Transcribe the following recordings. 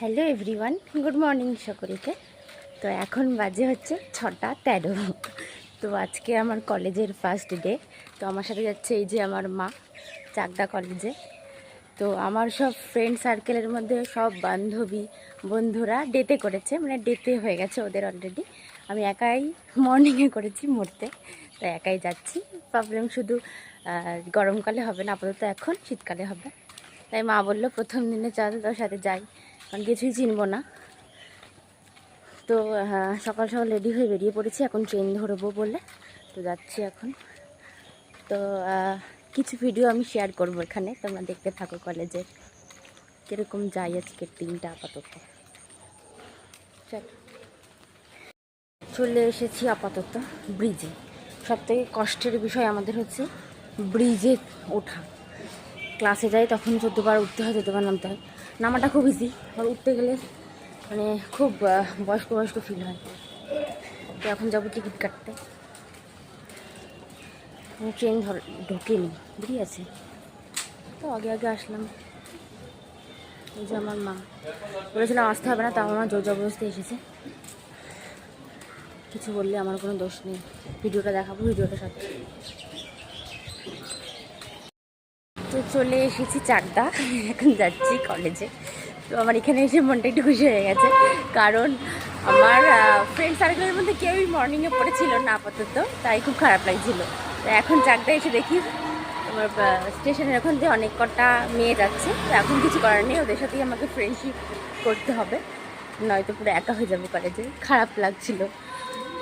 Hello everyone, good morning সকলকে। তো এখন বাজে হচ্ছে 6:13। তো আজকে আমার কলেজের ফার্স্ট ডে। তো আমার সাথে যাচ্ছে এই যে আমার মা, চাকদা কলেজে। তো আমার সব ফ্রেন্ড সার্কেলের মধ্যে সব বান্ধবী বন্ধুরা ডেতে করেছে, মানে ডেতে হয়ে গেছে ওদের অলরেডি। আমি একাই মর্নিংয়ে করেছি মরতে, তো একাই যাচ্ছি। প্রবলেম শুধু গরমকালে হবে না, আপাতত এখন শীতকালে হবে। তাই মা বললো প্রথম দিনে চল তোর সাথে যাই, কারণ কিছুই চিনবো না। তো সকাল সকাল রেডি হয়ে বেরিয়ে পড়েছি, এখন ট্রেন ধরবো বলে। তো যাচ্ছি এখন। তো কিছু ভিডিও আমি শেয়ার করবো এখানে, তোমরা দেখতে থাকো কলেজে কীরকম যাই আজকের দিনটা আপাতত। চলে এসেছি আপাতত ব্রিজে। সবথেকে কষ্টের বিষয় আমাদের হচ্ছে ব্রিজে ওঠা। ক্লাসে যাই তখন 14 বার উঠতে হয়, 14 বার নামতে হয়। নামাটা খুব ইজি, আর উঠতে গেলে মানে খুব বয়স্ক বয়স্ক ফিল হয়। তো এখন যাবো টিকিট কাটতে। ট্রেন ঢোকেনি, বুঝি আছে, তো আগে আগে আসলাম। এই যে আমার মা, বলেছিলাম আসতে হবে না, তাও আমার জোর জবরদস্তি এসেছে। কিছু বললে আমার কোনো দোষ নেই। ভিডিওটা দেখাবো, ভিডিওটা সাথে। তো চলে এসেছি চাকদা, এখন যাচ্ছি কলেজে। তো আমার এখানে এসে মনটা একটু খুশি হয়ে গেছে, কারণ আমার ফ্রেন্ড সার্কেলের মধ্যে কেউই মর্নিংয়ে পড়েছিল না আপাতত, তাই খুব খারাপ লাগছিল। তো এখন চাকদা এসে দেখি আমার স্টেশনের ওখান দিয়ে অনেক কটা মেয়ে যাচ্ছে। তো এখন কিছু করার নেই, ওদের সাথেই আমাকে ফ্রেন্ডশিপ করতে হবে, নয়তো পুরো একা হয়ে যাবো কলেজে। খারাপ লাগছিল।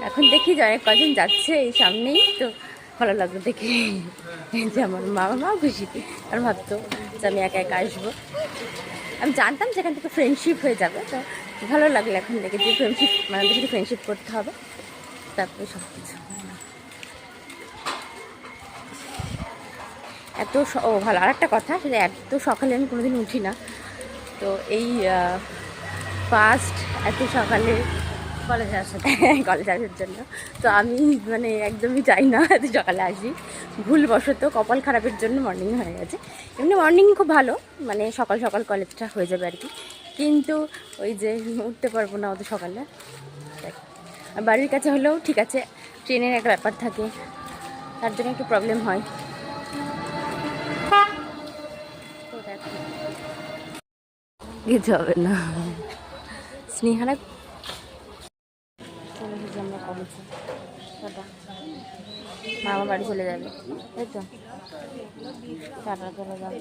এখন দেখি যে অনেক কজন যাচ্ছে এই সামনেই, তো ভালো লাগলো দেখে যে আমার মাও খুশি। আর ভাবতো যে আমি একা একা আসবো। আমি জানতাম যেখান থেকে ফ্রেন্ডশিপ হয়ে যাবে, তো ভালো লাগলো এখন দেখে যে ফ্রেন্ডশিপ, মানে ওদের সাথে ফ্রেন্ডশিপ করতে হবে, তারপরে সব কিছু। ও ভালো, আর একটা কথা, সেটা এত সকালে আমি কোনোদিন উঠি না। তো এই ফার্স্ট এত সকালে কলেজে আসার জন্য। তো আমি মানে একদমই চাই না এত সকালে আসি, ভুলবশত কপাল খারাপের জন্য মর্নিং হয়ে গেছে। এমনি মর্নিং খুব ভালো, মানে সকাল সকাল কলেজটা হয়ে যাবে আর কি, কিন্তু ওই যে উঠতে পারবো না অত সকালে। বাড়ির কাছে হলেও ঠিক আছে, ট্রেনের একটা ব্যাপার থাকে, তার জন্য একটু প্রবলেম হয়। কিছু হবে না, স্নেহারা চলে এসেছি আমরা কলেজে। মামা বাড়ি চলে যাবে, তাই তো? টাটা, চলে যাবে।